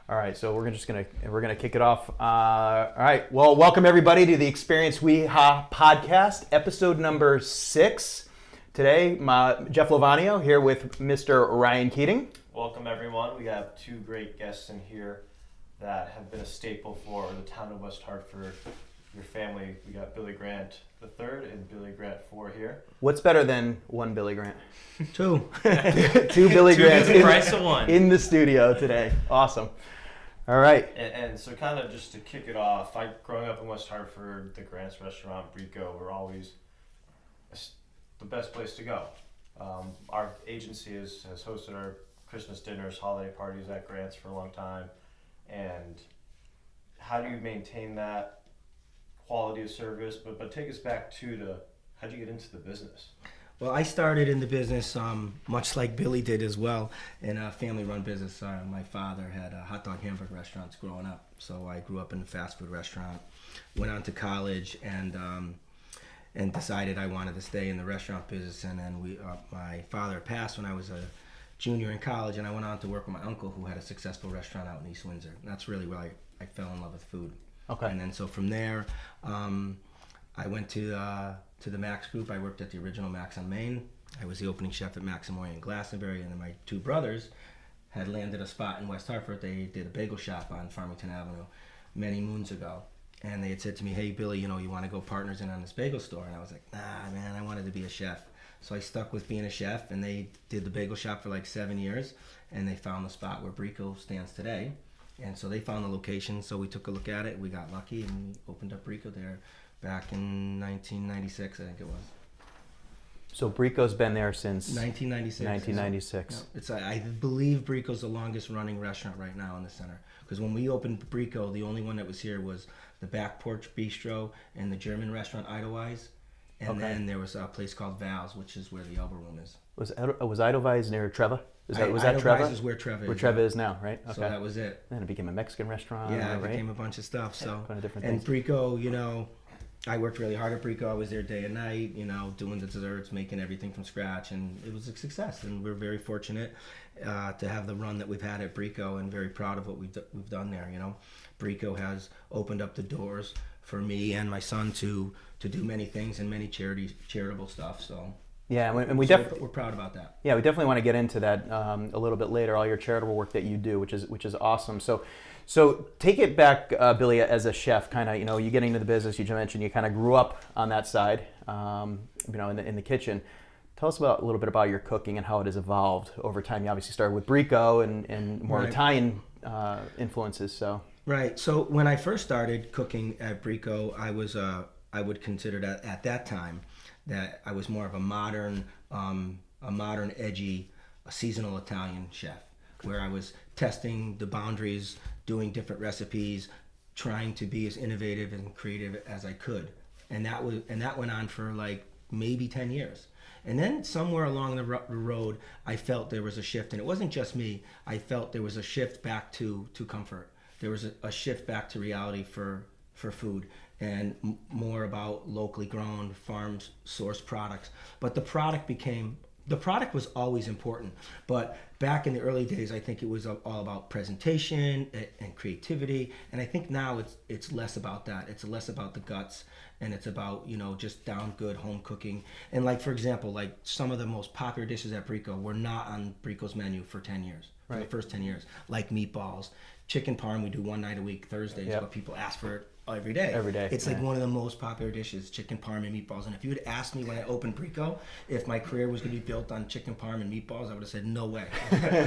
All right, so we're gonna kick it off. All right, well, welcome everybody to the Experience Weha podcast, episode number 6. Today, Jeff Lovanio here with Mr. Ryan Keating. Welcome everyone. We have two great guests in here that have been a staple for the town of West Hartford. Your family. We got Billy Grant III and Billy Grant IV here. What's better than one Billy Grant? Two. Two Billy Grants the price of one. In the studio today. Awesome. All right. And so kind of just to kick it off, growing up in West Hartford, the Grant's restaurant, Bricco, were always the best place to go. Our agency has hosted our Christmas dinners, holiday parties at Grant's for a long time. And how do you maintain that quality of service? But take us back to how'd you get into the business? Well, I started in the business much like Billy did as well, in a family-run business. My father had hot dog hamburger restaurants growing up, so I grew up in a fast food restaurant. Went on to college and decided I wanted to stay in the restaurant business. And then my father passed when I was a junior in college, and I went on to work with my uncle who had a successful restaurant out in East Windsor. And that's really where I fell in love with food. Okay. And then so from there, I went to the Max Group. I worked at the original Max on Main. I was the opening chef at Max Amoy in Glastonbury, and then my two brothers had landed a spot in West Hartford. They did a bagel shop on Farmington Avenue many moons ago. And they had said to me, "Hey, Billy, you want to go partners in on this bagel store?" And I was like, "Nah, man, I wanted to be a chef." So I stuck with being a chef, and they did the bagel shop for like 7 years, and they found the spot where Bricco stands today. And so they found the location, so we took a look at it. We got lucky, and we opened up Bricco there back in 1996, I think it was. So Bricco's been there since 1996. 1996. So, it's I believe Bricco's the longest running restaurant right now in the center. Because when we opened Bricco, the only one that was here was the Back Porch Bistro and the German restaurant Edelweiss. And then there was a place called Val's, which is where the Elbow Room is. Was Edelweiss near Treva? Was that Edelweiss Treva? is where Treva is. Where Treva is now, right? Okay. So that was it. Then it became a Mexican restaurant. Yeah, it right? became a bunch of stuff. So Kind of different and things. Bricco, I worked really hard at Bricco. I was there day and night, doing the desserts, making everything from scratch, and it was a success. And we're very fortunate to have the run that we've had at Bricco, and very proud of what we've done there. Bricco has opened up the doors for me and my son to do many things and many charitable stuff. So Yeah, and we're proud about that. Yeah, we definitely want to get into that a little bit later. All your charitable work that you do, which is awesome. So take it back, Billy, as a chef. Kind of, you getting into the business. You mentioned you kind of grew up on that side, in the kitchen. Tell us a little bit about your cooking and how it has evolved over time. You obviously started with Bricco and more Right. Italian influences. So Right. So when I first started cooking at Bricco, I would consider that at that time that I was more of a modern, edgy, seasonal Italian chef, where I was testing the boundaries, doing different recipes, trying to be as innovative and creative as I could, and that went on for like maybe 10 years. And then somewhere along the road, I felt there was a shift, and it wasn't just me. I felt there was a shift back to comfort. There was a shift back to reality for food, and more about locally grown, farm sourced products. But the product was always important. But back in the early days, I think it was all about presentation and creativity. And I think now it's less about that. It's less about the guts, and it's about, just down good home cooking. And like, for example, like some of the most popular dishes at Bricco were not on Bricco's menu for 10 years, for the first 10 years, like meatballs. Chicken parm we do one night a week, Thursdays, but people ask for it every day. Every day. It's like one of the most popular dishes, chicken parm and meatballs. And if you had asked me when I opened Bricco if my career was going to be built on chicken parm and meatballs, I would have said no way.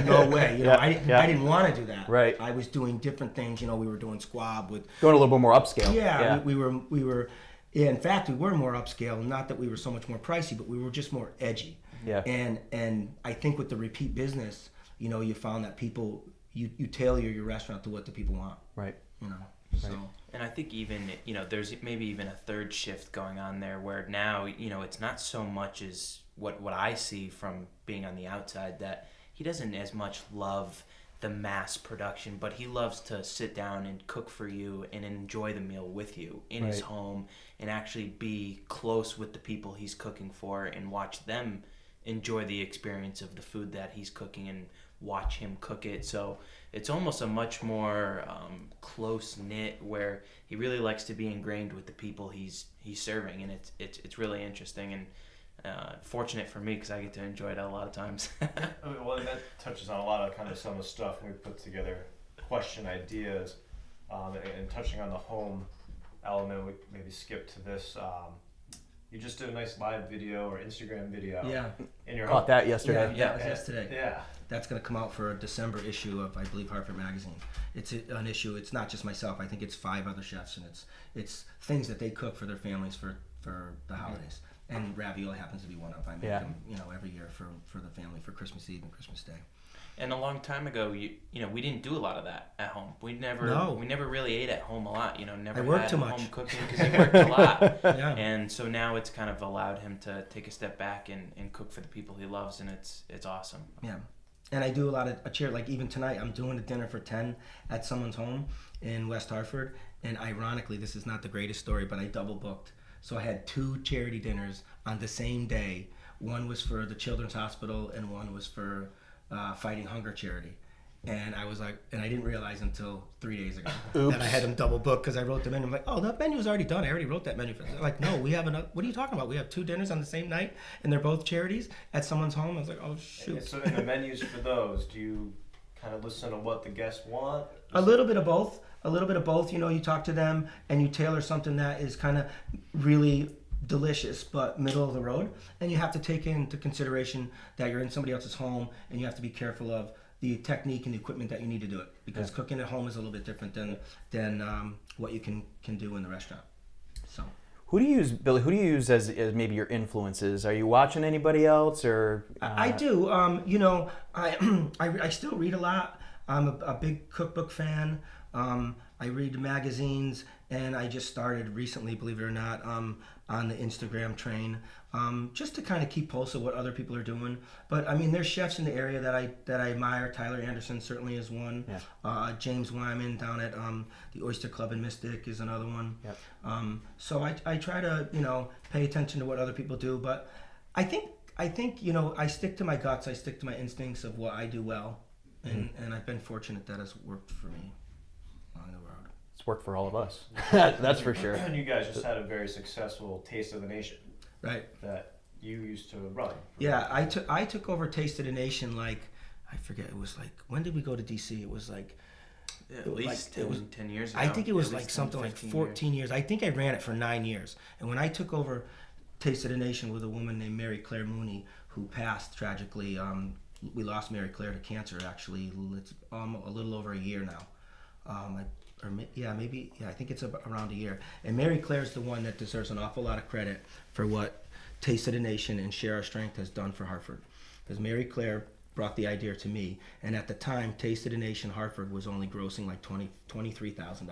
No way. I didn't want to do that. Right. I was doing different things. We were doing squab with going a little bit more upscale. Yeah. We were. Yeah, in fact, we were more upscale. Not that we were so much more pricey, but we were just more edgy. Yeah. And I think with the repeat business, you found that people. You tailor your restaurant to what the people want. Right. So. And I think even, there's maybe even a third shift going on there where now, it's not so much as what I see from being on the outside, that he doesn't as much love the mass production, but he loves to sit down and cook for you and enjoy the meal with you in his home, and actually be close with the people he's cooking for and watch them enjoy the experience of the food that he's cooking and watch him cook it. So it's almost a much more close knit, where he really likes to be ingrained with the people he's serving, and it's really interesting and fortunate for me because I get to enjoy it a lot of times. Well, and that touches on a lot of kind of some of the stuff we put together, question ideas, and touching on the home element. We maybe skip to this. You just did a nice live video or Instagram video. Yeah. In your Caught home. that yesterday. Yeah, that was yesterday. Yeah. That's going to come out for a December issue of, I believe, Hartford Magazine. It's an issue. It's not just myself. I think it's 5 other chefs, and it's things that they cook for their families for the holidays. And ravioli happens to be one of. I make them, every year for the family for Christmas Eve and Christmas Day. And a long time ago, we didn't do a lot of that at home. We never really ate at home a lot. Never I worked had too much. home cooking because he worked a lot. Yeah. And so now it's kind of allowed him to take a step back and cook for the people he loves, and it's awesome. Yeah. And I do a lot of like even tonight, I'm doing a dinner for 10 at someone's home in West Hartford. And ironically, this is not the greatest story, but I double booked. So I had 2 charity dinners on the same day. One was for the Children's Hospital and one was for Fighting Hunger charity. And I was like, and I didn't realize until 3 days ago that I had them double booked because I wrote the menu. I'm like, oh, that menu was already done. I already wrote that menu. They're like, no, we have another. What are you talking about? We have 2 dinners on the same night and they're both charities at someone's home. I was like, oh, shoot. So in the menus for those, do you kind of listen to what the guests want? A little bit of both. You talk to them and you tailor something that is kind of really delicious but middle of the road, and you have to take into consideration that you're in somebody else's home and you have to be careful of the technique and the equipment that you need to do it, because cooking at home is a little bit different than what you can do in the restaurant. So Who do you use, Billy? Who do you use as maybe your influences? Are you watching anybody else, or? I do. I still read a lot. I'm a big cookbook fan. I read magazines, and I just started recently, believe it or not, on the Instagram train, just to kind of keep pulse of what other people are doing. But I mean, there's chefs in the area that I admire. Tyler Anderson certainly is one. Yeah. James Wyman down at the Oyster Club in Mystic is another one. Yep. So I try to pay attention to what other people do, but I think I stick to my guts. I stick to my instincts of what I do well, and I've been fortunate that has worked for me along the road. It's worked for all of us. That's for sure. And you guys just had a very successful Taste of the Nation. Right. That you used to run. Yeah, I took over Taste of the Nation, like, I forget, it was like, when did we go to DC? It was like, At least 10 years ago. I think it was At like least something 10, like 15 14 years. I think I ran it for 9 years. And when I took over Taste of the Nation with a woman named Mary Claire Mooney, who passed tragically, we lost Mary Claire to cancer, actually. It's a little over a year now. I think it's around a year. And Mary Claire's the one that deserves an awful lot of credit for what Taste of the Nation and Share Our Strength has done for Hartford. Because Mary Claire brought the idea to me, and at the time, Taste of the Nation Hartford was only grossing like $23,000.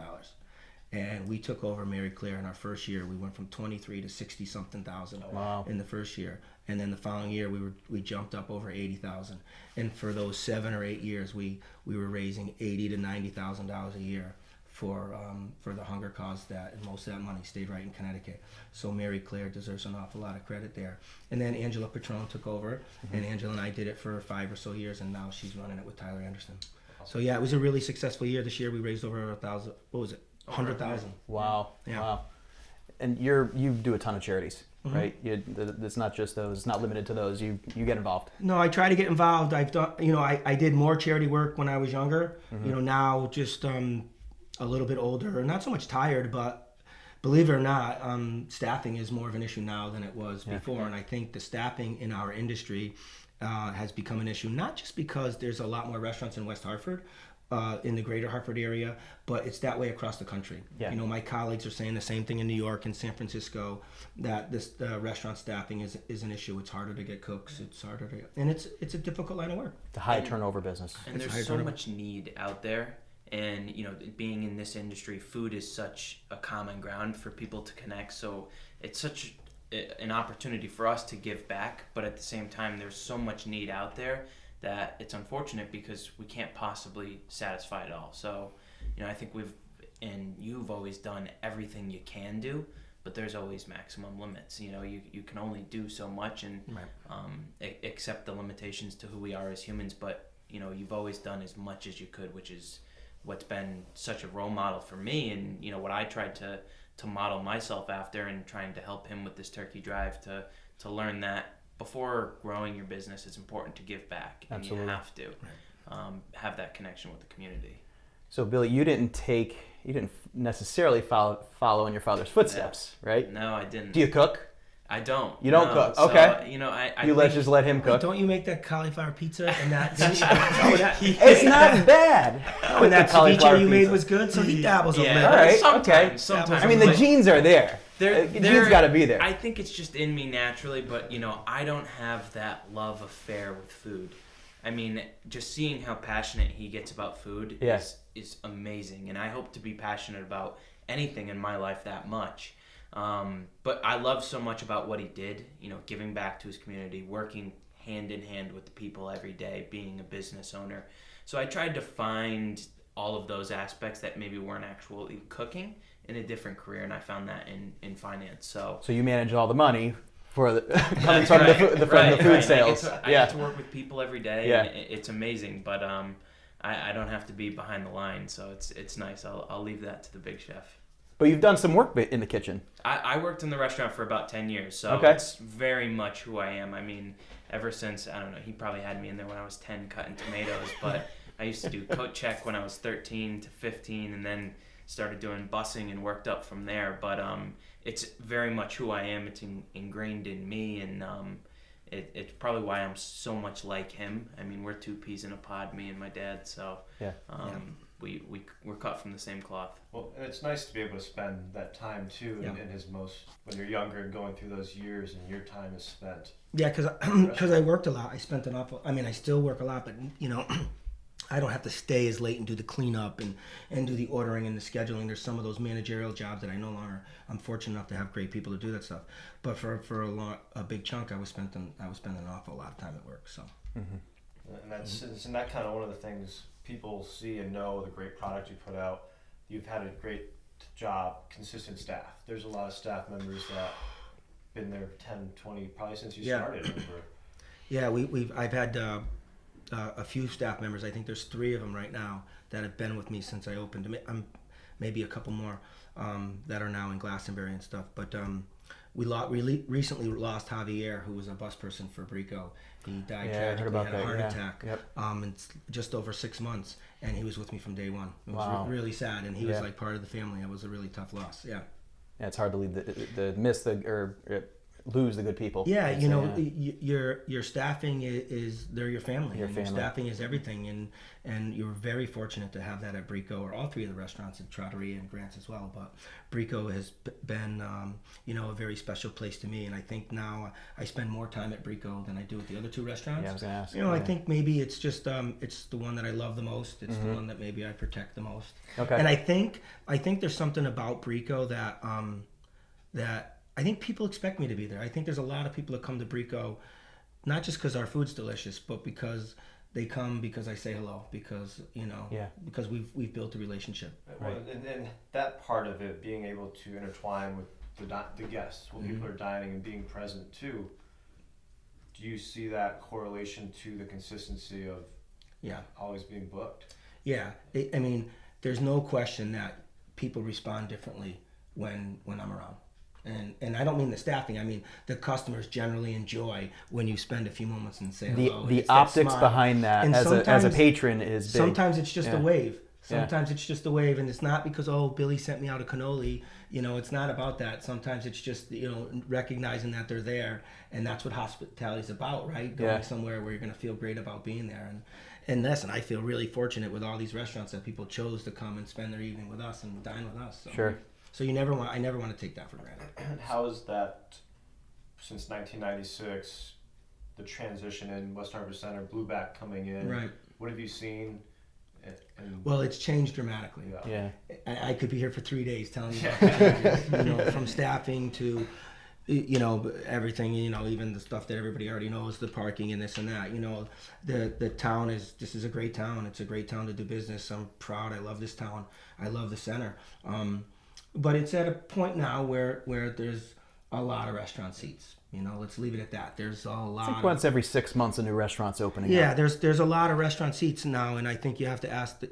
And we took over Mary Claire in our first year. We went from 23 to 60 something thousand in the first year. And then the following year we jumped up over 80,000. And for those 7 or 8 years we were raising $80,000 to $90,000 a year for the hunger cause, and most of that money stayed right in Connecticut. So Mary Claire deserves an awful lot of credit there. And then Angela Patron took over, and Angela and I did it for 5 or so years, and now she's running it with Tyler Anderson. So yeah, it was a really successful year. This year we raised over 100,000. Wow. Yeah. Wow. And you do a ton of charities, right? It's not just those. It's not limited to those. You get involved. No, I try to get involved. I've done. I did more charity work when I was younger. Now just a little bit older, not so much tired, but believe it or not, staffing is more of an issue now than it was before. And I think the staffing in our industry has become an issue, not just because there's a lot more restaurants in West Hartford, in the greater Hartford area, but it's that way across the country. Yeah. My colleagues are saying the same thing in New York and San Francisco, that this restaurant staffing is an issue. It's harder to get cooks. It's harder to, and it's a difficult line of work. It's a high turnover business. And there's so much need out there. And, being in this industry, food is such a common ground for people to connect. So it's such an opportunity for us to give back. But at the same time, there's so much need out there that it's unfortunate because we can't possibly satisfy it all. So, I think you've always done everything you can do, but there's always maximum limits. You can only do so much and accept the limitations to who we are as humans. But you've always done as much as you could, which is what's been such a role model for me, and what I tried to model myself after, and trying to help him with this turkey drive to learn that before growing your business, it's important to give back. And Absolutely. you have to have that connection with the community. So Billy, you didn't necessarily follow in your father's footsteps, right? No, I didn't. Do you cook? I don't. You don't cook? So, Okay. I You think, just let him cook. Don't you make that cauliflower pizza and that? It's not bad. And that Cauliflower ceviche you made pizza. was good, so he dabbles a Yeah. little. All right, Sometimes, okay. sometimes. I mean, the But genes are there. they're- Genes got to be there. I think it's just in me naturally, but I don't have that love affair with food. I mean, just seeing how passionate he gets about food is amazing, and I hope to be passionate about anything in my life that much. But I love so much about what he did, giving back to his community, working hand in hand with the people every day, being a business owner. So I tried to find all of those aspects that maybe weren't actually cooking in a different career, and I found that in finance. So So you manage all the money for the coming that's from right, the right, food right. sales. I get to work with people every day, Yeah. and it's amazing. But I don't have to be behind the line, so it's nice. I'll leave that to the big chef. But you've done some work in the kitchen. I worked in the restaurant for about 10 years, so Okay. it's very much who I am. I mean, ever since, I don't know, he probably had me in there when I was 10 cutting tomatoes, but I used to do coat check when I was 13 to 15, and then started doing bussing and worked up from there. But it's very much who I am. It's ingrained in me, and it's probably why I'm so much like him. I mean, we're two peas in a pod, me and my dad, so Yeah. we're cut from the same cloth. Well, and it's nice to be able to spend that time too in his when you're younger and going through those years, and your time is spent. Yeah, because I worked a lot. I spent an awful. I mean, I still work a lot, but I don't have to stay as late and do the cleanup and do the ordering and the scheduling. There's some of those managerial jobs that I no longer. I'm fortunate enough to have great people to do that stuff. But for a big chunk, I was spending an awful lot of time at work. So. And and that kind of one of the things people see and know, the great product you put out. You've had a great job, consistent staff. There's a lot of staff members that been there 10, 20, probably since you started. Yeah, I've had a few staff members. I think there's 3 of them right now that have been with me since I opened. Maybe a couple more that are now in Glastonbury and stuff. But we recently lost Javier, who was a bus person for Bricco. He died tragically, had a heart attack. Yep. It's just over 6 months, and he was with me from day one. It was Wow. really sad, and he was like part of the family. It was a really tough loss. Yeah. Yeah, it's hard to leave lose the good people. Yeah, your staffing is they're your family. Your and family. Your staffing is everything, and you're very fortunate to have that at Bricco, or all 3 of the restaurants at Trattoria and Grant's as well. But Bricco has been a very special place to me, and I think now I spend more time at Bricco than I do at the other 2 restaurants. Yeah, I was gonna ask. I think maybe it's just it's the one that I love the most. It's the one that maybe I protect the most. Okay. And I think there's something about Bricco that that I think people expect me to be there. I think there's a lot of people that come to Bricco, not just because our food's delicious, but because they come because I say hello, because because we've built a relationship. Right. And that part of it, being able to intertwine with the guests, when people are dining and being present too. Do you see that correlation to the consistency of always being booked? Yeah, I mean, there's no question that people respond differently when I'm around. And I don't mean the staffing. I mean the customers generally enjoy when you spend a few moments and say hello. The optics behind that as a patron is big. Sometimes it's just a wave. Sometimes it's just a wave, and it's not because Billy sent me out a cannoli. It's not about that. Sometimes it's just recognizing that they're there, and that's what hospitality is about, right? Going somewhere where you're going to feel great about being there. And listen, I feel really fortunate with all these restaurants that people chose to come and spend their evening with us and dine with us. So. Sure. So I never want to take that for granted. How is that, since 1996, the transition in West Hartford Center, Blueback coming in? Right. What have you seen? Well, it's changed dramatically. Yeah. I could be here for 3 days telling you about that. From staffing to, everything. Even the stuff that everybody already knows, the parking and this and that. The town this is a great town. It's a great town to do business. I'm proud. I love this town. I love the center. But it's at a point now where there's a lot of restaurant seats. Let's leave it at that. There's a I lot. think once every 6 months a new restaurant's opening Yeah, up. there's a lot of restaurant seats now, and I think you have to ask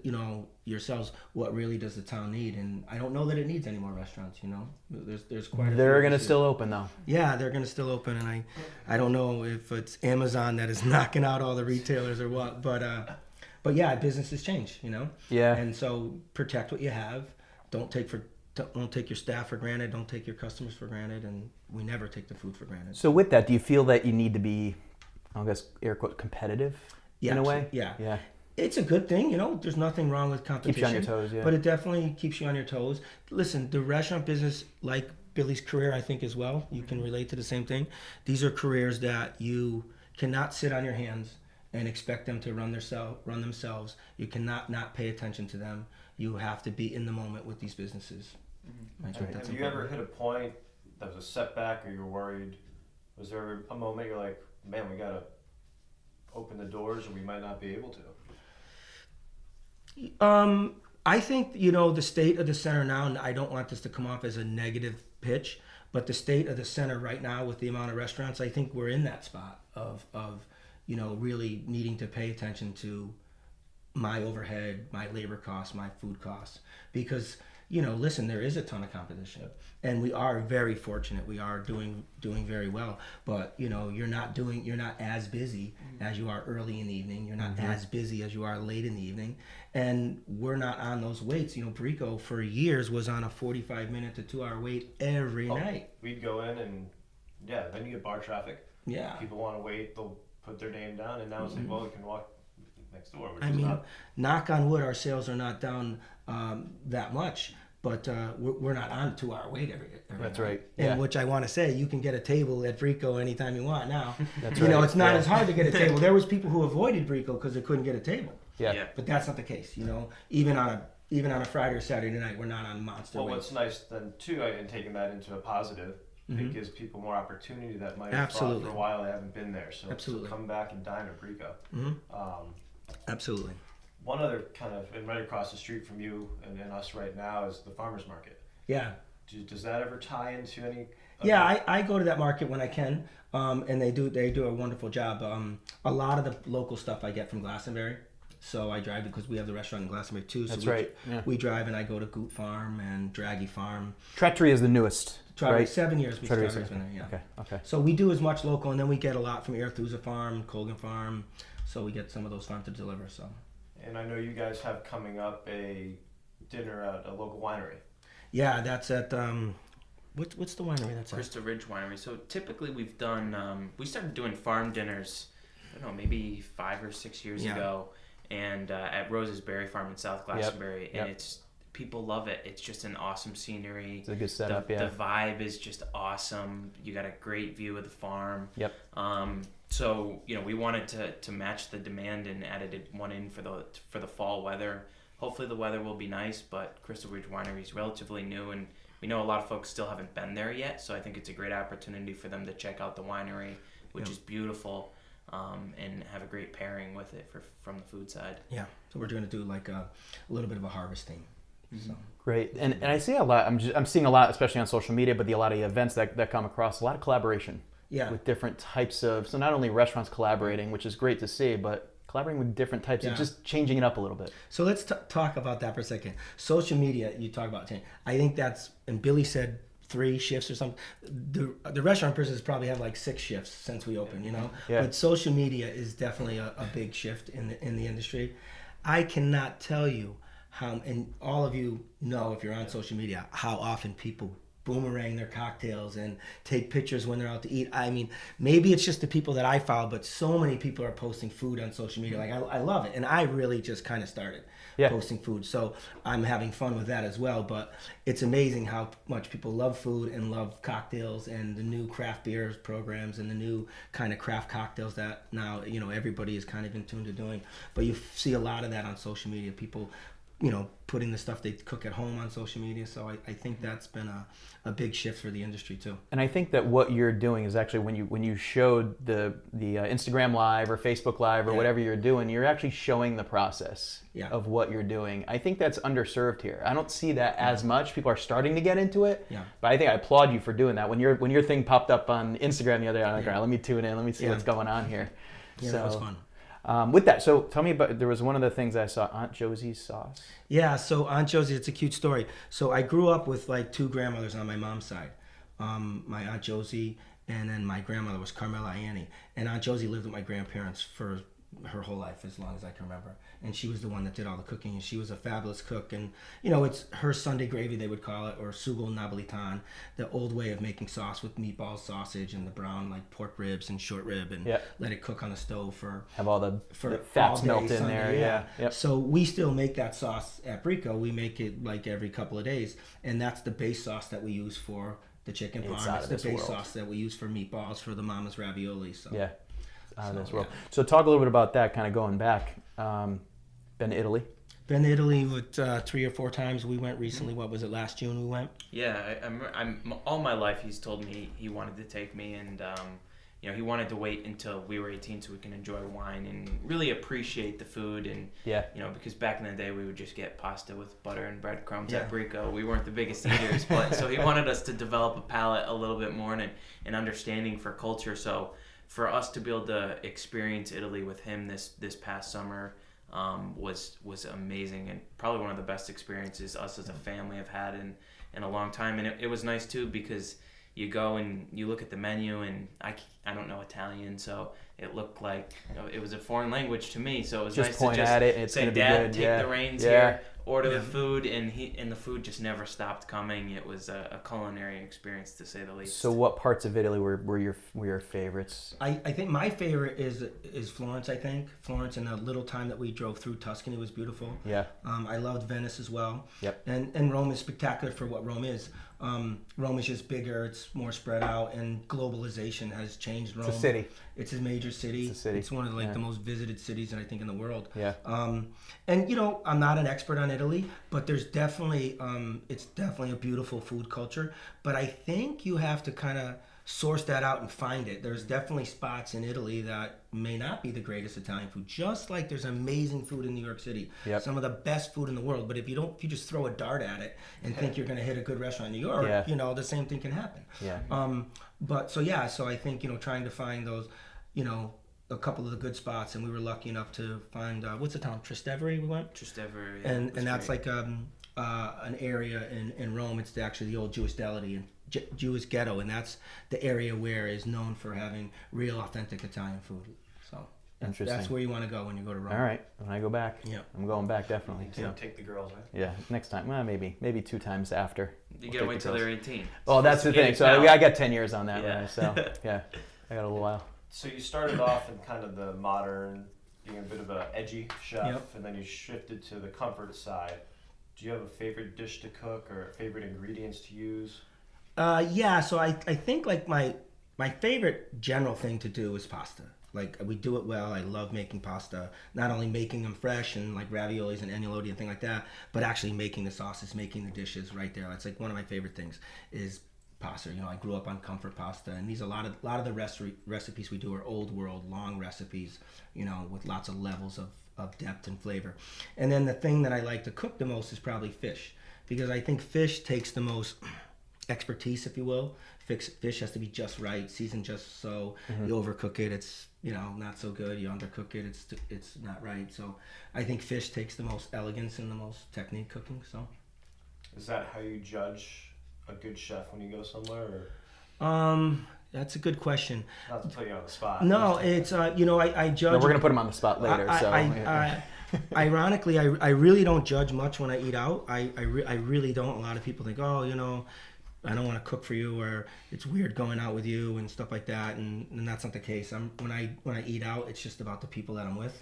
yourselves, what really does the town need? And I don't know that it needs any more restaurants. There's quite a few They're going to this year. still open though. Yeah, they're going to still open, and I don't know if it's Amazon that is knocking out all the retailers or what, but yeah, businesses change, Yeah. and so protect what you have. Don't take your staff for granted. Don't take your customers for granted, and we never take the food for granted. So with that, do you feel that you need to be, I guess, air quote, competitive in a way? Yeah. Yeah. It's a good thing, There's nothing wrong with competition. Keeps you on your toes, yeah. But it definitely keeps you on your toes. Listen, the restaurant business, like Billy's career, I think as well, you can relate to the same thing. These are careers that you cannot sit on your hands and expect them to run themselves. You cannot not pay attention to them. You have to be in the moment with these businesses. I think that's Have you ever important. hit a point that was a setback, or you're worried? Was there ever a moment you're like, man, we gotta open the doors, or we might not be able to? I think, the state of the center now, and I don't want this to come off as a negative pitch, but the state of the center right now with the amount of restaurants, I think we're in that spot of really needing to pay attention to my overhead, my labor costs, my food costs, because listen, there is a ton of competition, and we are very fortunate. We are doing very well, but you're not as busy as you are early in the evening. You're not as busy as you are late in the evening, and we're not on those waits. Bricco for years was on a 45-minute to 2-hour wait every night. We'd go in and then you get bar traffic. Yeah. People want to wait, they'll put their name down, and now it's like, well, you can walk next door, which I is mean, not. knock on wood, our sales are not down that much, but we're not on a 2-hour wait every That's night. right. And Yeah. which I want to say, you can get a table at Bricco anytime you want now. That's It's not right. as hard to get a table. There was people who avoided Bricco because they couldn't get a table, Yeah. but that's not the case. Even on a Friday or Saturday night, we're not on monster Well, waits. what's nice then too, and taking that into a positive, it gives people more opportunity that might have thought Absolutely. for a while they haven't been there. So Absolutely. come back and dine at Bricco. Absolutely. One other kind of, and right across the street from you and us right now is the farmers market. Yeah. Does that ever tie into any? Yeah, I go to that market when I can, and they do a wonderful job. A lot of the local stuff I get from Glastonbury, so I drive because we have the restaurant in Glastonbury too. So That's we, right, yeah. We drive and I go to Goot Farm and Draggy Farm. Trattoria is the newest, Trattoria, right? 7 years we Trattoria started. is- Been there, yeah. Okay. So we do as much local, and then we get a lot from Arethusa Farm, Colgan Farm. So we get some of those farms to deliver. So. And I know you guys have coming up a dinner at a local winery. Yeah, that's at what's the winery that's at? Crystal Ridge Winery. So typically we've done, we started doing farm dinners, I don't know, maybe 5 or 6 years ago, and at Rose's Berry Farm in South Glastonbury, and it's people love it. It's just an awesome scenery. It's a good setup, The vibe is just awesome. You got a great view of the farm. Yep. So we wanted to match the demand and added one in for the fall weather. Hopefully the weather will be nice, but Crystal Ridge Winery is relatively new, and we know a lot of folks still haven't been there yet. So I think it's a great opportunity for them to check out the winery, which is beautiful, and have a great pairing with it from the food side. Yeah, so we're going to do like a little bit of a harvest theme. So. Great, and I see a lot. I'm seeing a lot, especially on social media, but a lot of the events that come across, a lot of collaboration. Yeah. With different types of, so not only restaurants collaborating, which is great to see, but collaborating with different types of just changing it up a little bit. So let's talk about that for a second. Social media, you talk about change. I think that's, and Billy said 3 shifts or something. The restaurant business probably had like 6 shifts since we opened, Yeah. But social media is definitely a big shift in the industry. I cannot tell you how, and all of you know if you're on social media, how often people boomerang their cocktails and take pictures when they're out to eat. I mean, maybe it's just the people that I follow, but so many people are posting food on social media. Like, I love it. And I really just kind of started posting food. So I'm having fun with that as well. But it's amazing how much people love food and love cocktails and the new craft beers programs and the new kind of craft cocktails that now, everybody is kind of in tune to doing. But you see a lot of that on social media. People putting the stuff they cook at home on social media. So I think that's been a big shift for the industry too. And I think that what you're doing is actually when you showed the Instagram Live or Facebook Live or whatever you're doing, you're actually showing the process of what you're doing. I think that's underserved here. I don't see that as much. People are starting to get into it, but I think I applaud you for doing that. When your thing popped up on Instagram the other day, I'm like, all right, let me tune in, let me see what's going on here. Yeah, so, that was fun. With that, so tell me about, there was one of the things I saw, Aunt Josie's sauce. Yeah, so Aunt Josie, it's a cute story. So I grew up with like two grandmothers on my mom's side. My Aunt Josie, and then my grandmother was Carmela Annie. And Aunt Josie lived with my grandparents for her whole life, as long as I can remember. And she was the one that did all the cooking, and she was a fabulous cook. And, you know, it's her Sunday gravy, they would call it, or sugo napolitan, the old way of making sauce with meatballs, sausage, and the brown, like, pork ribs and short rib, and let it cook on the stove for... Have all the fats all day melt in Sunday, there, yeah. Yep. So we still make that sauce at Bricco. We make it, like, every couple of days. And that's the base sauce that we use for the chicken parm. It's the base sauce that we use for meatballs, for the mama's ravioli. So. Yeah. Out of this world. So talk a little bit about that, kind of going back. Been to Italy? Been to Italy with 3 or 4 times. We went recently. What was it? Last June we went. Yeah, I'm all my life. He's told me he wanted to take me, and you know, he wanted to wait until we were 18 so we can enjoy wine and really appreciate the food. And you know, because back in the day we would just get pasta with butter and breadcrumbs at Bricco. We weren't the biggest eaters, but so he wanted us to develop a palate a little bit more and an understanding for culture. So for us to be able to experience Italy with him this past summer was amazing, and probably one of the best experiences us as a family have had in a long time. And it was nice too, because you go and you look at the menu, and I don't know Italian, so it looked like, you know, it was a foreign language to me. So it was just nice point to just at it, and it's say, gonna be "Dad, good." take the reins here, order the food," and the food just never stopped coming. It was a culinary experience, to say the least. So what parts of Italy were your favorites? I think my favorite is Florence. I think Florence, and the little time that we drove through Tuscany was beautiful. Yeah. I loved Venice as well. Yep. And Rome is spectacular for what Rome is. Rome is just bigger, it's more spread out, and globalization has changed Rome. It's a city. It's a major city. It's a city. It's one of the most visited cities, I think, in the world. Yeah. And you know, I'm not an expert on Italy, but there's definitely it's definitely a beautiful food culture. But I think you have to kind of source that out and find it. There's definitely spots in Italy that may not be the greatest Italian food, just like there's amazing food in New York City. Yep. Some of the best food in the world. But if you just throw a dart at it and think you're going to hit a good restaurant in New York, you know, the same thing can happen. Yeah. So I think, you know, trying to find those, you know, a couple of the good spots, and we were lucky enough to find what's the town, Trastevere we went. Trastevere, and that's great. Like an area in Rome. It's actually the old Jewish deli and Jewish ghetto, and that's the area where is known for having real authentic Italian food. So that's where you want to go when you go to Rome. All right, when I go back, I'm going back definitely. Take the girls, right? Yeah, next time. Well, maybe 2 times after. You gotta wait till they're 18. Oh, that's the thing. So I got 10 years on that. Right? So yeah, I got a little while. So you started off in kind of the modern, being a bit of an edgy chef, and then you shifted to the comfort side. Do you have a favorite dish to cook or favorite ingredients to use? So I think like my favorite general thing to do is pasta. Like, we do it well. I love making pasta. Not only making them fresh and like raviolis and agnolotti and things like that, but actually making the sauces, making the dishes right there. It's like one of my favorite things is pasta. You know, I grew up on comfort pasta, and a lot of the recipes we do are old world, long recipes, you know, with lots of levels of depth and flavor. And then the thing that I like to cook the most is probably fish, because I think fish takes the most expertise, if you will. Fish has to be just right, seasoned just so. You overcook it, it's, you know, not so good. You undercook it, it's not right. So I think fish takes the most elegance and the most technique cooking. So is that how you judge a good chef when you go somewhere? Or? That's a good question. Not to put you on the spot. No, it's you know, I judge. No, we're gonna put him on the spot later. Ironically, I really don't judge much when I eat out. I really don't. A lot of people think, oh, you know, I don't want to cook for you, or it's weird going out with you and stuff like that, and that's not the case. When I eat out, it's just about the people that I'm with,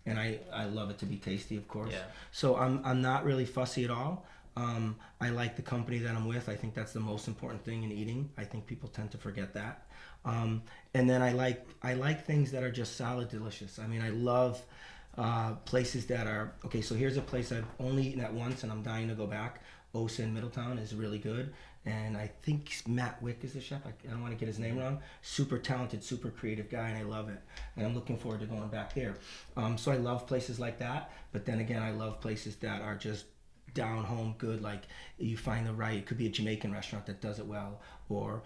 and I love it to be tasty, of course. Yeah. So I'm not really fussy at all. I like the company that I'm with. I think that's the most important thing in eating. I think people tend to forget that. And then I like things that are just solid delicious. I mean, I love Places that are okay. So here's a place I've only eaten at once, and I'm dying to go back. Osa in Middletown is really good, and I think Matt Wick is the chef. I don't want to get his name wrong. Super talented, super creative guy, and I love it. And I'm looking forward to going back there. So I love places like that, but then again, I love places that are just down home good, like you find the right, it could be a Jamaican restaurant that does it well, or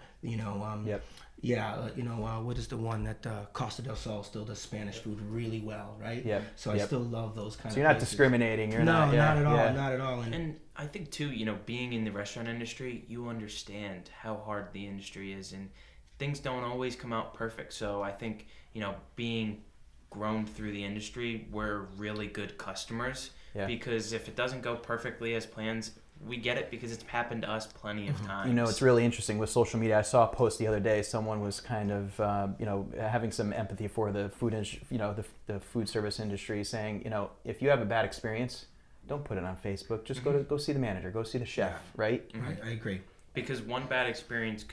what is the one that Costa del Sol still does Spanish food really well, right? So I still love those kind of So you're not places. discriminating. You're not not at all, yeah. not at all. And I think too, being in the restaurant industry, you understand how hard the industry is, and things don't always come out perfect. So I think, being grown through the industry, we're really good customers. Yeah. Because if it doesn't go perfectly as planned, we get it because it's happened to us plenty of times. It's really interesting with social media. I saw a post the other day. Someone was kind of, having some empathy for the food, the food service industry, saying, if you have a bad experience, don't put it on Facebook. Just go see the manager, go see the chef, right? Right, I agree. Because one bad experience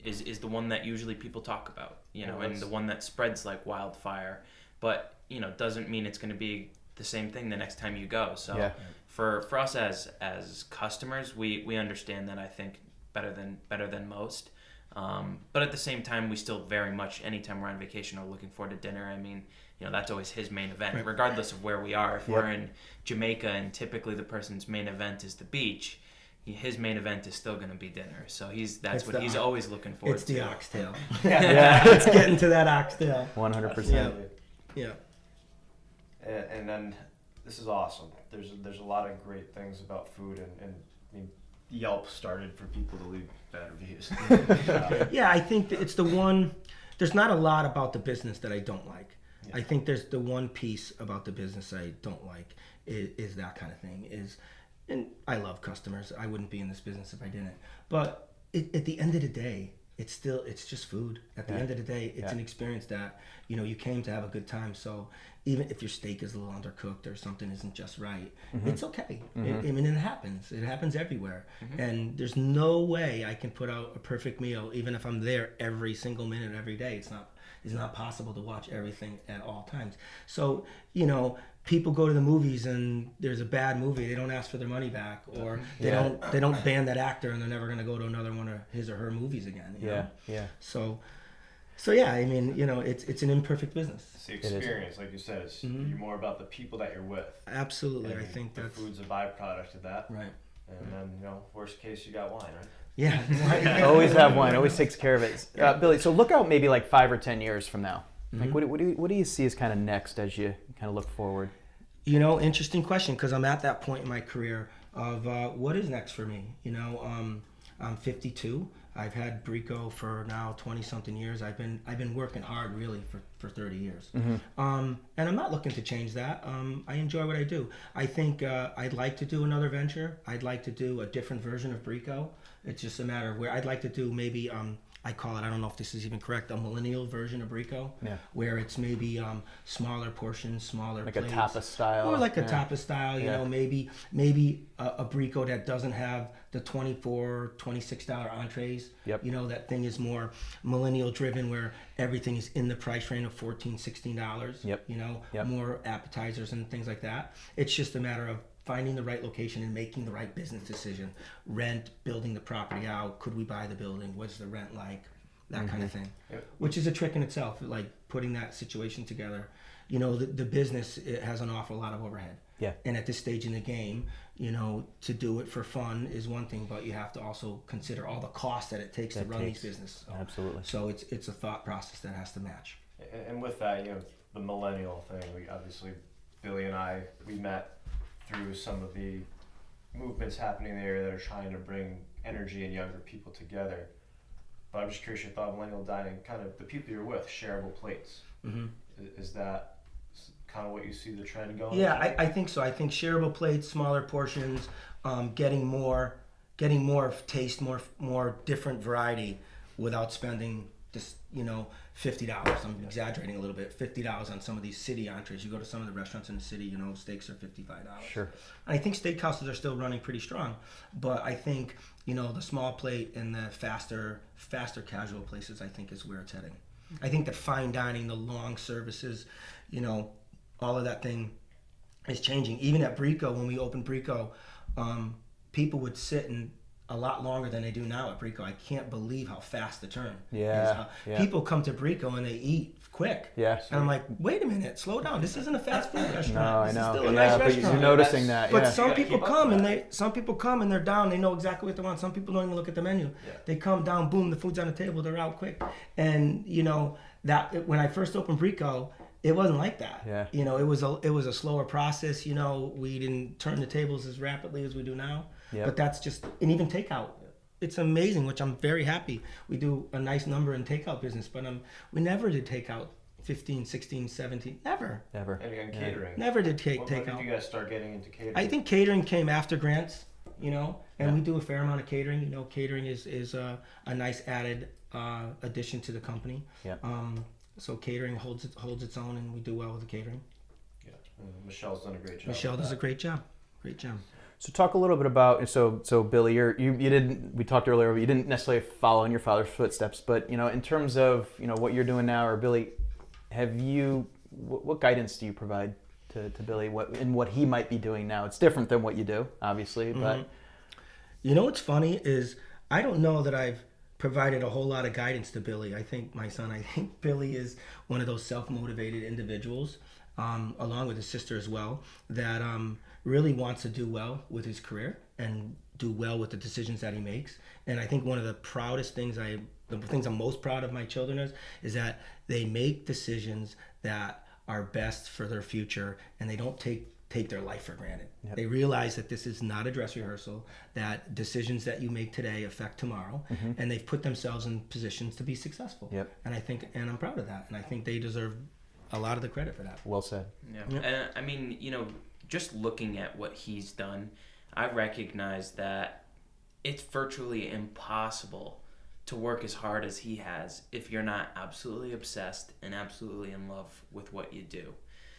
is the one that usually people talk about, and the one that spreads like wildfire. But doesn't mean it's going to be the same thing the next time you go. So for us as customers, we understand that, I think, better than most. But at the same time, we still very much, anytime we're on vacation or looking forward to dinner, I mean, that's always his main event, regardless of where we are. If we're in Jamaica and typically the person's main event is the beach, his main event is still going to be dinner. So he's always looking forward to. It's the oxtail. It's getting to that oxtail. 100%. Yeah. And then this is awesome. There's a lot of great things about food, and I mean, Yelp started for people to leave bad reviews. Yeah, I think it's the one. There's not a lot about the business that I don't like. Yeah. I think there's the one piece about the business I don't like is that kind of thing. And I love customers. I wouldn't be in this business if I didn't. But at the end of the day, it's just food. At the end of the day, it's an experience that you came to have a good time. So even if your steak is a little undercooked or something isn't just right, it's okay. It happens. It happens everywhere. And there's no way I can put out a perfect meal, even if I'm there every single minute every day. It's not possible to watch everything at all times. So people go to the movies and there's a bad movie, they don't ask for their money back, or they don't ban that actor and they're never going to go to another one of his or her movies again. You know? So yeah, I mean, it's an imperfect business. It's the experience, like you said. It's you're more about the people that you're with. Absolutely, and I think the that's food's a byproduct of that. Right. And then worst case, you got wine, right? Yeah. Always have wine. Always takes care of it. Billy, so look out maybe like 5 or 10 years from now. Like, what do you see as kind of next as you kind of look forward? Interesting question, because I'm at that point in my career of what is next for me. I'm 52. I've had Bricco for now 20-something years. I've been working hard really for 30 years. And I'm not looking to change that. I enjoy what I do. I think I'd like to do another venture. I'd like to do a different version of Bricco. It's just a matter of where I'd like to do maybe I call it, I don't know if this is even correct, a millennial version of Bricco, where it's maybe smaller portions, smaller like plates. Like a tapas style. Or like a tapas style, maybe a Bricco that doesn't have the $24, $26 entrees. That thing is more millennial driven, where everything is in the price range of $14, $16, more appetizers and things like that. It's just a matter of finding the right location and making the right business decision. Rent, building the property out, could we buy the building, what's the rent like, that kind of thing. Which is a trick in itself, like putting that situation together. The business, it has an awful lot of overhead. And at this stage in the game, to do it for fun is one thing, but you have to also consider all the costs that it takes to run these businesses. Absolutely. So it's a thought process that has to match. And with that, the millennial thing, we obviously, Billy and I, we met through some of the movements happening in the area that are trying to bring energy and younger people together. But I'm just curious your thought, millennial dining, kind of the people you're with, shareable plates. Is that kind of what you see the trend going? Yeah, I think so. I think shareable plates, smaller portions, getting more taste, more different variety without spending just $50. I'm exaggerating a little bit. $50 on some of these city entrees. You go to some of the restaurants in the city, steaks are $55. Sure. I think steakhouses are still running pretty strong, but I think the small plate and the faster casual places, I think, is where it's heading. I think that fine dining, the long services, all of that thing is changing. Even at Bricco, when we opened Bricco, people would sit and a lot longer than they do now at Bricco. I can't believe how fast the turn is. People come to Bricco and they eat quick. Yeah. And I'm like, wait a minute, slow down. This isn't a fast food restaurant. No, I This know. is still a nice but restaurant. you're noticing that. But Yeah. some gotta people keep up come with and some people come and they're down. They know exactly what they want. Some people don't even look at the menu. Yeah. They come down, boom, the food's on the table. They're out quick. And that when I first opened Bricco, it wasn't like that. Yeah. It was a slower process. We didn't turn the tables as rapidly as we do now. Yep. But that's just, and even takeout. It's amazing, which I'm very happy. We do a nice number in takeout business, but we never did takeout 15, 16, 17. Never. Never. And catering. Never did When takeout. did you guys start getting into catering? I think catering came after grants, and Yeah. we do a fair amount of catering. Catering is a nice added addition to the company. Yeah. So catering holds its own, and we do well with the catering. Yeah. Michelle's done a great job. Michelle does a great job. Great job. So talk a little bit about so Billy, you didn't, we talked earlier, but you didn't necessarily follow in your father's footsteps, but in terms of what you're doing now, or Billy, what guidance do you provide to Billy what he might be doing now? It's different than what you do, obviously, but What's funny is I don't know that I've provided a whole lot of guidance to Billy. I think Billy is one of those self-motivated individuals, along with his sister as well, that really wants to do well with his career and do well with the decisions that he makes. And I think one of the proudest things the things I'm most proud of my children is that they make decisions that are best for their future, and they don't take their life for granted. Yep. They realize that this is not a dress rehearsal, that decisions that you make today affect tomorrow, and they've put themselves in positions to be successful. Yep. And I'm proud of that, and I think they deserve a lot of the credit for that. well said. Yeah. Yep. And I mean, just looking at what he's done, I recognize that it's virtually impossible to work as hard as he has if you're not absolutely obsessed and absolutely in love with what you do.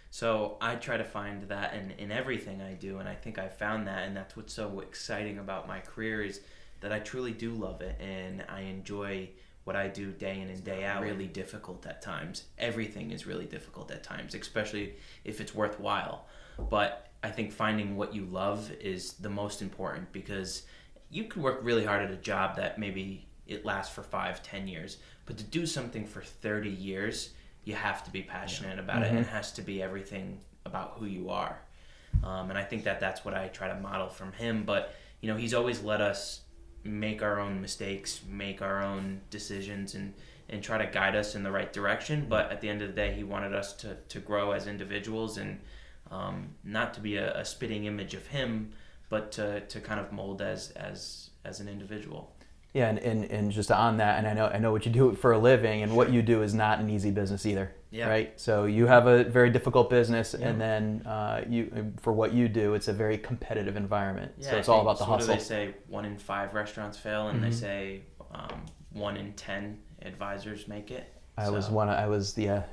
So I try to find that in everything I do, and I think I found that, and that's what's so exciting about my career is that I truly do love it, and I enjoy what I do day in and day out. Really difficult at times. Everything is really difficult at times, especially if it's worthwhile. But I think finding what you love is the most important, because you could work really hard at a job that maybe it lasts for 5-10 years, but to do something for 30 years, you have to be passionate about it, and it has to be everything about who you are. And I think that's what I try to model from him. But he's always let us make our own mistakes, make our own decisions, and try to guide us in the right direction. But at the end of the day, he wanted us to grow as individuals, and not to be a spitting image of him, but to kind of mold as an individual. Yeah, and just on that, and I know what you do for a living, and what you do is not an easy business either. Yeah. Right. So you have a very difficult business, and then for what you do, it's a very competitive environment. Yeah, so it's all about the what hustle. do they say? 1 in 5 restaurants fail, and they say 1 in 10 advisors make it. I was the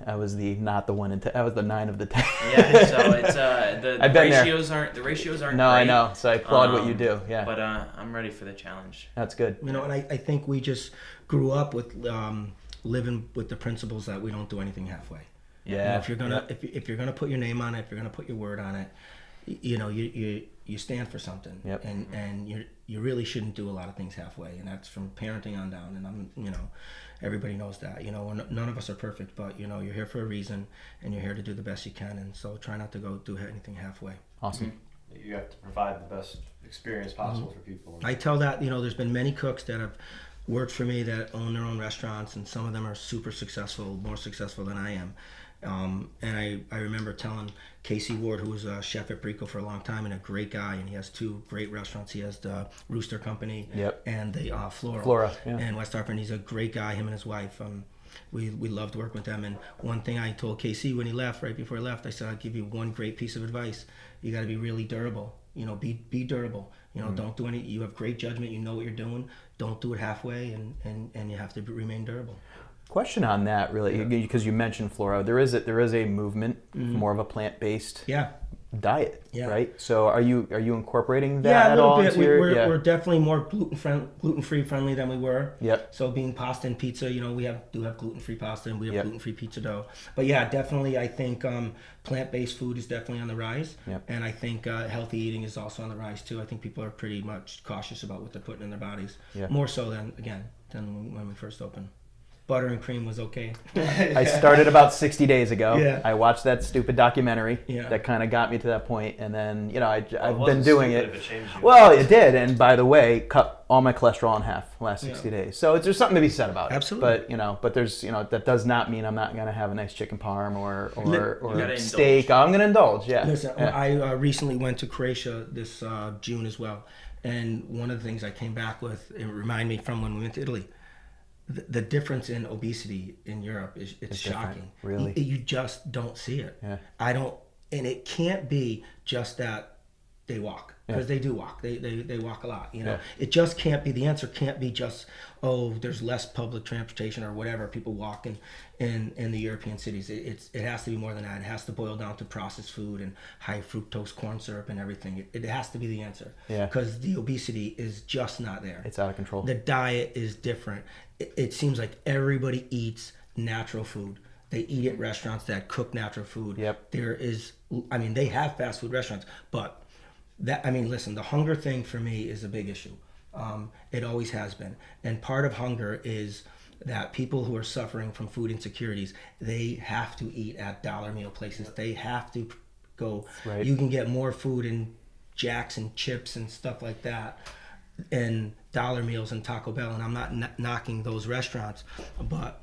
not the 1 in 10. I was the 9 of the 10. Yeah, so it's the I've been ratios aren't No, great, I know. So I applaud what you do. Yeah, but I'm ready for the challenge. that's good. And I think we just grew up with living with the principles that we don't do anything halfway. Yeah. If you're gonna put your name on it, if you're gonna put your word on it, you stand for something. Yep. And you really shouldn't do a lot of things halfway, and that's from parenting on down. And everybody knows that. None of us are perfect, but you're here for a reason, and you're here to do the best you can. And so try not to go do anything halfway. Awesome. You have to provide the best experience possible for people. I tell that, there's been many cooks that have worked for me that own their own restaurants, and some of them are super successful, more successful than I am. And I remember telling Casey Ward, who was a chef at Bricco for a long time and a great guy, and he has 2 great restaurants. He has the Rooster Company and the Flora in West Hartford. And he's a great guy, him and his wife. We loved working with them. And one thing I told Casey when he left, right before he left, I said, I'll give you one great piece of advice. You got to be really durable. Be durable. Don't do any. You have great judgment. You know what you're doing. Don't do it halfway, and you have to remain durable. Question on that, really, because you mentioned Flora. There is a movement, more of a plant-based diet, Yeah. right? So are you incorporating that Yeah, a at little all bit. into your? We're definitely more gluten-free friendly than we were. Yep. So being pasta and pizza, we do have gluten-free pasta and we have Yep. gluten-free pizza dough. But yeah, definitely, I think plant-based food is definitely on the rise. Yep. And I think healthy eating is also on the rise too. I think people are pretty much cautious about what they're putting in their bodies. Yeah. More so than when we first opened. Butter and cream was okay. I started about 60 days ago. Yeah. I watched that stupid documentary Yeah. that kind of got me to that point, and then I've Well, been wasn't doing stupid it. if it changed you. Well, it did, and by the way, cut all my cholesterol in half the last 60 Yeah. days. So there's something to be said about it. Absolutely. But there's that does not mean I'm not gonna have a nice chicken parm or gotta steak. indulge. I'm gonna indulge. Yeah. Listen, Yeah. I recently went to Croatia this June as well, and one of the things I came back with, it reminded me from when we went to Italy. The difference in obesity in Europe it's different, shocking. really. You just don't see it. Yeah. I don't, and it can't be just that they walk, because they do walk. They walk a lot. Yeah. It just can't be. The answer can't be just, oh, there's less public transportation or whatever. People walk in the European cities. It has to be more than that. It has to boil down to processed food and high fructose corn syrup and everything. It has to be the answer. Yeah. Because the obesity is just not there. It's out of control. The diet is different. It seems like everybody eats natural food. They eat at restaurants that cook natural food. Yep. They have fast food restaurants, but listen, the hunger thing for me is a big issue. It always has been. And part of hunger is that people who are suffering from food insecurities, they have to eat at dollar meal places. They have to go. Right. You can get more food in Jack's and chips and stuff like that, and dollar meals and Taco Bell, and I'm not knocking those restaurants, but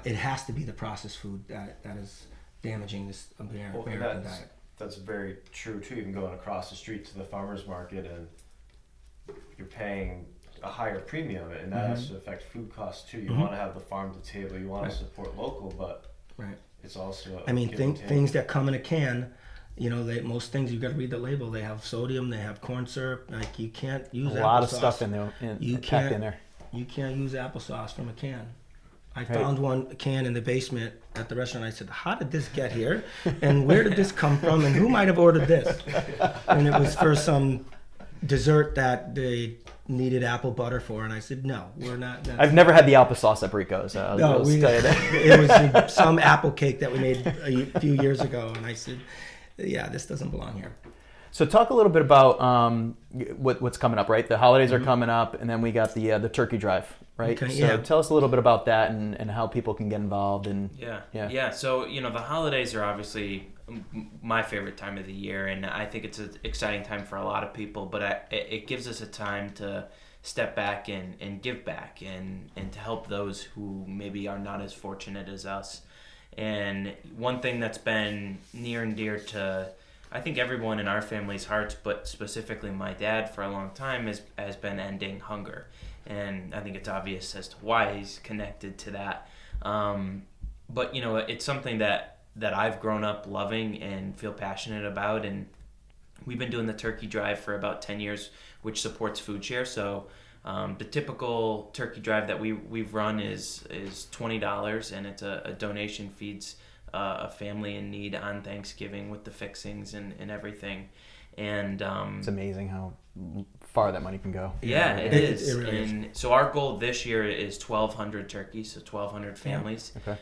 it has to be the processed food that is damaging this American diet. That's very true too. Even going across the street to the farmer's market, and you're paying a higher premium, and that has to affect food costs too. You want to have the farm to table, you want to support local, but it's also things that come in a can. Most things you've got to read the label. They have sodium, they have corn syrup. Like, you can't use a lot of applesauce. stuff in there. Packed in there. You can't use applesauce from a can. I found one can in the basement at the restaurant. I said, "How did this get here? And where did this come from? And who might have ordered this?" And it was for some dessert that they needed apple butter for. And I said, "No, we're not." I've never had the applesauce at Bricco, so I'll just tell you that. It was some apple cake that we made a few years ago, and I said, "Yeah, this doesn't belong here." So talk a little bit about what's coming up, right? The holidays are coming up, and then we got the turkey drive, right? Okay, so yeah. tell us a little bit about that and how people can get involved. And Yeah. So the holidays are obviously my favorite time of the year, and I think it's an exciting time for a lot of people. But it gives us a time to step back and give back and to help those who maybe are not as fortunate as us. And one thing that's been near and dear to, I think, everyone in our family's hearts, but specifically my dad for a long time, has been ending hunger. And I think it's obvious as to why he's connected to that. But it's something that I've grown up loving and feel passionate about. And we've been doing the turkey drive for about 10 years, which supports Food Share. So the typical turkey drive that we've run is $20, and it's a donation, feeds a family in need on Thanksgiving with the fixings and everything. And it's amazing how far that money can go. Yeah, it is. It really and so our goal this year is 1,200 turkeys, so 1,200 families. Okay.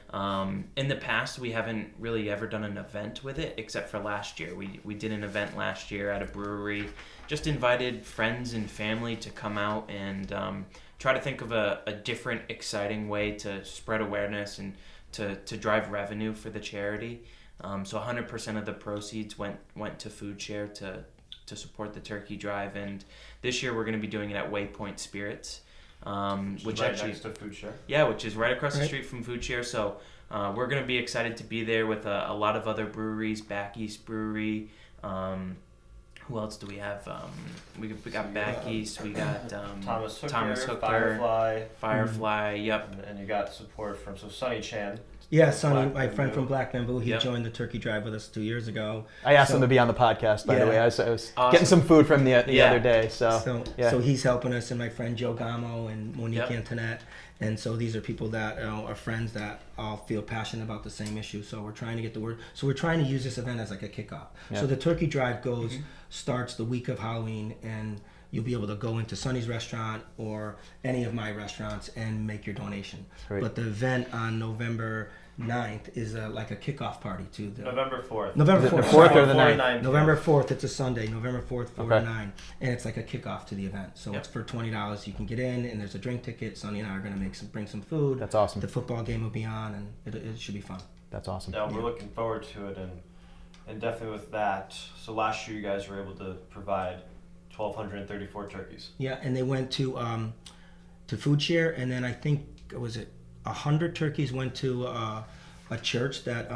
In the past, we haven't really ever done an event with it, except for last year. We did an event last year at a brewery, just invited friends and family to come out and try to think of a different, exciting way to spread awareness and to drive revenue for the charity. So 100% of the proceeds went to Food Share to support the turkey drive, and this year we're going to be doing it at Waypoint Spirits, which right actually next to Food Share. Yeah, which is right across the street from Food Share. So we're going to be excited to be there with a lot of other breweries, Back East Brewery. Who else do we have? We got Back East. We got Thomas Hooker, Firefly. Mm-hmm. Yep. And you got support from Sunny Chan. Yeah, Sonny, Black my friend Bamboo. from Black Bamboo, he Yep. joined the turkey drive with us 2 years ago. I asked So- him to be on the podcast, by the Yeah. way. I was Awesome. getting some food from the Yeah. other day. So, So, yeah. so he's helping us, and my friend Joe Gamo and Monique Yep. Antoinette. And so these are people that are friends that all feel passionate about the same issue. So we're trying to get the word. So we're trying to use this event as like a kickoff. Yeah. So the turkey drive starts the week of Halloween, and you'll be able to go into Sonny's restaurant or any of my restaurants and make your donation. Great. But the event on November 9th is like a kickoff party to the November 4th. November Is it the 4th. 4th or sorry. the 4 to 9th? 9 p.m. November 4th, it's a Sunday, November 4th, 4 Okay. to 9. And it's like a kickoff to the event. So Yep. it's for $20. You can get in, and there's a drink ticket. Sonny and I are going to bring some food. That's awesome. The football game will be on, and it should be fun. That's awesome. No, we're looking forward to it, and definitely with that. So last year you guys were able to provide 1,234 turkeys. Yeah, and they went to food share, and then I think, was it 100 turkeys went to a church that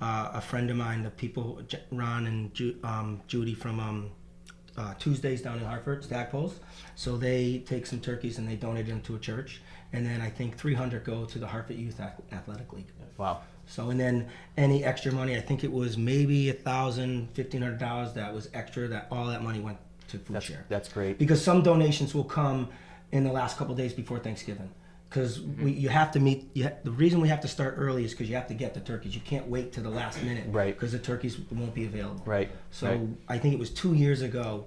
a friend of mine, the people, Ron and Judy from Tuesdays down in Hartford, Stagpoles. So they take some turkeys and they donate them to a church. And then I think 300 go to the Hartford Youth Athletic League. Wow. So, and then any extra money, I think it was maybe $1,000, $1,500 that was extra, that all that money went to food share. That's great. Because some donations will come in the last couple of days before Thanksgiving. Because you have to meet. The reason we have to start early is because you have to get the turkeys. You can't wait to the last minute, Right. Because the turkeys won't be available. Right. So right. I think it was 2 years ago.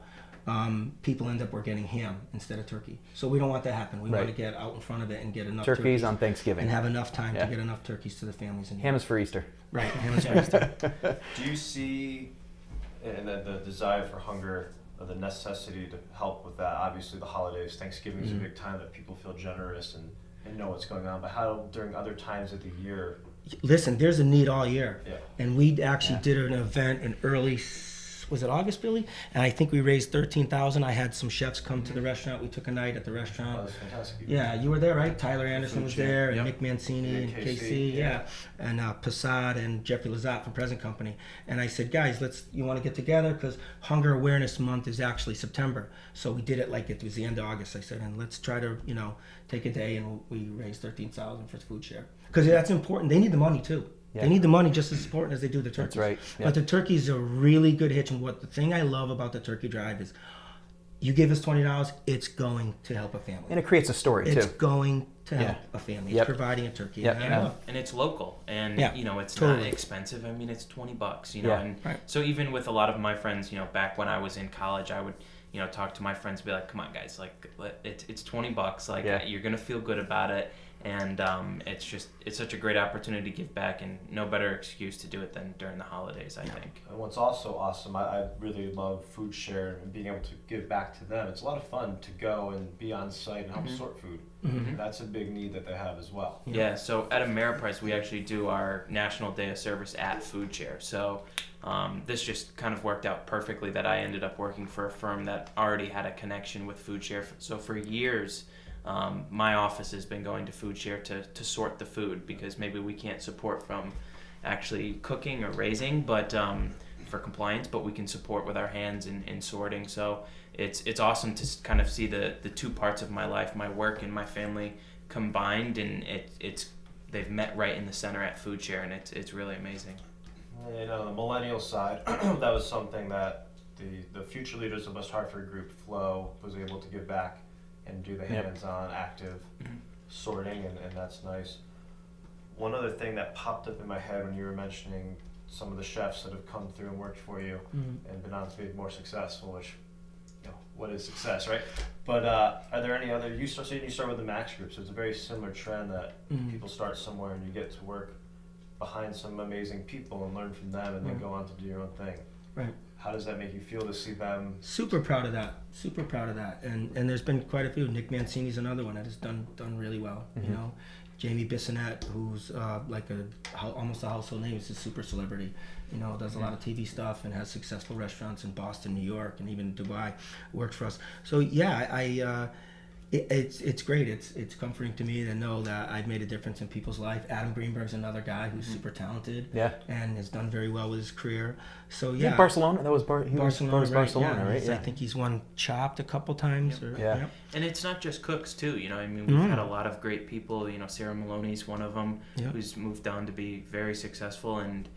People end up were getting ham instead of turkey. So we don't want that to happen. We want to Right. get out in front of it and get enough Turkeys on Thanksgiving. and have enough time Yeah. to get enough turkeys to the families. And Ham is for Easter. right. Ham is for Easter. Do you see and the desire for hunger, or the necessity to help with that? Obviously, the holidays, Thanksgiving is a big time that people feel generous and know what's going on. But how during other times of the year? Listen, there's a need all year. Yeah. And we actually Yeah. did an event in early, was it August, Billy? And I think we raised $13,000. I had some chefs come to the restaurant. We took a night at the That restaurant. was fantastic. Yeah, you were there, right? Tyler Anderson Food was chain. there, and Yep. Nick Mancini, and Yeah, KC, KC, yeah, and Passad and Jeffrey Lazat from Present Company. And I said, guys, you want to get together? Because Hunger Awareness Month is actually September. So we did it like it was the end of August. I said, and let's try to, take a day, and we raised $13,000 for food share. Because that's important. They need the money, too. Yeah. They need the money just as important as they do the turkeys. That's right. Yeah. But the turkeys are really good hitch. And the thing I love about the turkey drive is you give us $20, it's going to help a family. And it creates a story, It's too. going to help Yeah. a family. Yep. It's providing a turkey. Yep. And I Yeah. love And it's local, and Yeah, it's totally. not expensive. I mean, it's $20, Yeah. and Right. so even with a lot of my friends, back when I was in college, I would talk to my friends, be like, come on guys, like it's $20, like Yeah. you're gonna feel good about it, and it's such a great opportunity to give back, and no better excuse to do it than during the holidays, I think. And what's also awesome, I really love food share and being able to give back to them. It's a lot of fun to go and be on site and help sort food. That's a big need that they have as well. Yeah, so at Ameriprise, we actually do our National Day of Service at Food Share. So this just kind of worked out perfectly that I ended up working for a firm that already had a connection with Food Share. So for years, my office has been going to Food Share to sort the food, because maybe we can't support from actually cooking or raising, but for compliance, but we can support with our hands in sorting. So it's awesome to kind of see the two parts of my life, my work and my family, combined, and they've met right in the center at Food Share, and it's really amazing. And on the millennial side, that was something that the future leaders of West Hartford group, Flo, was able to give back and do the Yep. hands-on active sorting, and that's nice. One other thing that popped up in my head when you were mentioning some of the chefs that have come through and worked for you and been on to be more successful, which, what is success, right? But are there any other, you start with the Max group, so it's a very similar trend that people start somewhere and you get to work behind some amazing people and learn from them, and then go on to do your own thing. Right. How does that make you feel to see them? Super proud of that. Super proud of that. And there's been quite a few. Nick Mancini's another one that has done really well. Jamie Bissonette, who's almost a household name, is a super celebrity. Does a lot of TV stuff and has successful restaurants in Boston, New York, and even Dubai. Worked for us. So yeah, It's great. It's comforting to me to know that I've made a difference in people's life. Adam Greenberg's another guy who's super talented, and has done very well with his career. So Is it Barcelona? That was Barcelona, Barcelona, right? Yeah. I think he's won Chopped a couple times. Yeah. And it's not just cooks too, you know. I mean, we've had a lot of great people. You know, Sarah Maloney's one of them, who's moved on to be very successful. And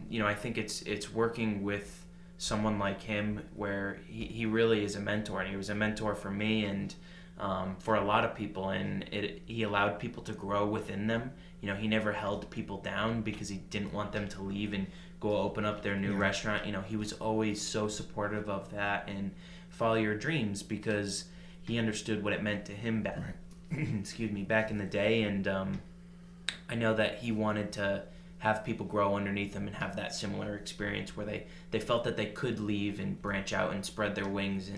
you know, I think it's working with someone like him where he really is a mentor, and he was a mentor for me and for a lot of people, and he allowed people to grow within them. You know, he never held people down because he didn't want them to leave and go open up their new restaurant. You know, he was always so supportive of that and follow your dreams, because he understood what it meant to him back, excuse me, back in the day. And I know that he wanted to have people grow underneath him and have that similar experience where they felt that they could leave and branch out and spread their wings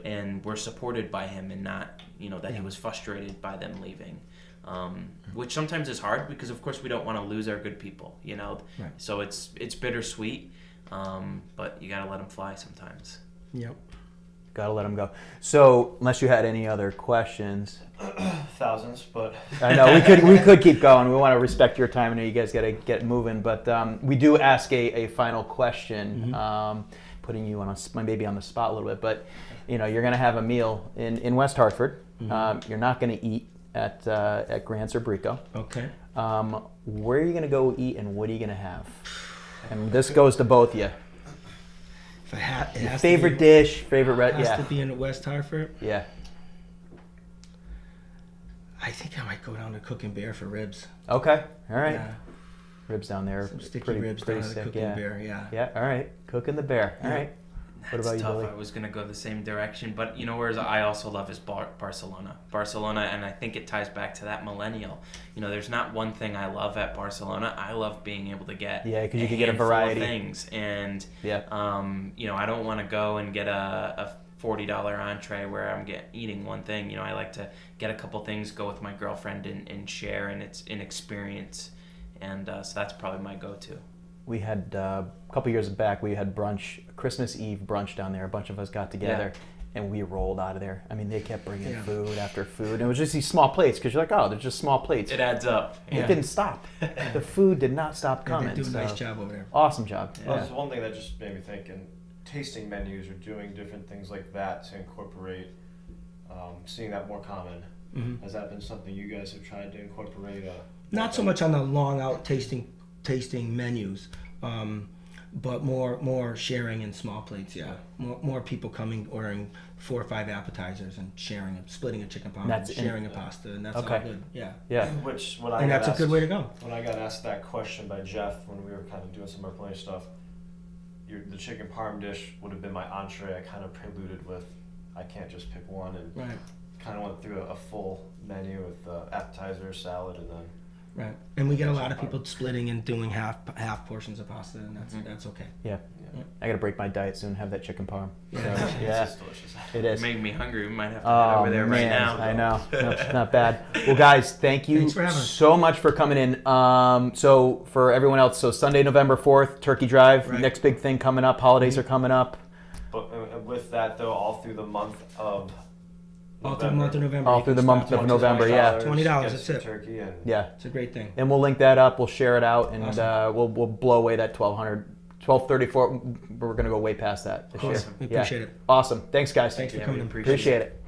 and were supported by him, and not, you know, that he was frustrated by them leaving. Which sometimes is hard, because of course we don't want to lose our good people, you know. So it's bittersweet, but you gotta let them fly sometimes. Yep. Gotta let them go. So, unless you had any other questions, Thousands, but I know we could keep going. We want to respect your time. I know you guys got to get moving, but we do ask a final question, putting you on maybe on the spot a little bit. But you know, you're gonna have a meal in West Hartford. You're not gonna eat at Grant's or Bricco. Okay. Where are you gonna go eat, and what are you gonna have? And this goes to both of you. If I had, it has Favorite to be, dish, favorite has to be in West Hartford. Yeah. I think I might go down to Cook and Bear for ribs. Okay. All right. Yeah. Ribs down there. Some sticky pretty, ribs pretty down at sick. Cook yeah. and Bear. Yeah. Yeah. All right. Cooking the bear. All right. What That's about you, tough. Billy? I was gonna go the same direction, but you know, whereas I also love is Barcelona, and I think it ties back to that millennial. You know, there's not one thing I love at Barcelona. I love being able to get because you can get a handful variety of things, and Yeah. you know, I don't want to go and get a $40 entree where I'm eating one thing. You know, I like to get a couple things, go with my girlfriend and share, and it's an experience, and so that's probably my go-to. We had a couple years back. We had brunch, Christmas Eve brunch down there. A bunch of us got together, and we rolled out of there. I mean, they kept bringing food after food, and it was just these small plates, because you're like, oh, they're just small plates. It adds up. It didn't stop. The food did not stop coming. They do a nice job over there. Awesome job. Well, that's one thing that just made me think, and tasting menus or doing different things like that to incorporate, seeing that more common. Has that been something you guys have tried to incorporate? Not so much on the long out tasting menus, but more sharing in small plates. Yeah, more people coming, ordering 4 or 5 appetizers and sharing it, splitting a chicken parm, sharing a pasta, and that's all good. Yeah. Which that's a good way to go. When I got asked that question by Jeff when we were kind of doing some of our planning stuff, the chicken parm dish would have been my entree. I kind of preluded with, I can't just pick one, and kind of went through a full menu with appetizer, salad, and then. Right, and we get a lot of people splitting and doing half portions of pasta, and that's okay. Yeah. I got to break my diet soon. Have that chicken parm. So, It's delicious. It is. It made me hungry. We might have to head over there right now. I know. No, not bad. Well, guys, thank you Thanks for having us. so much for coming in. So for everyone else, so Sunday, November 4th, Turkey Drive. Next big thing coming up. Holidays are coming up. But with that, though, all through the month of All through the month of November. All through the month of November, yeah. $20, that's it. Turkey and It's a great thing. And we'll link that up. We'll share it out, and we'll blow away that 1234. We're going to go way past that this year. We appreciate it. Awesome. Thanks, guys. Thanks for Yeah, coming we in. appreciate Appreciate it.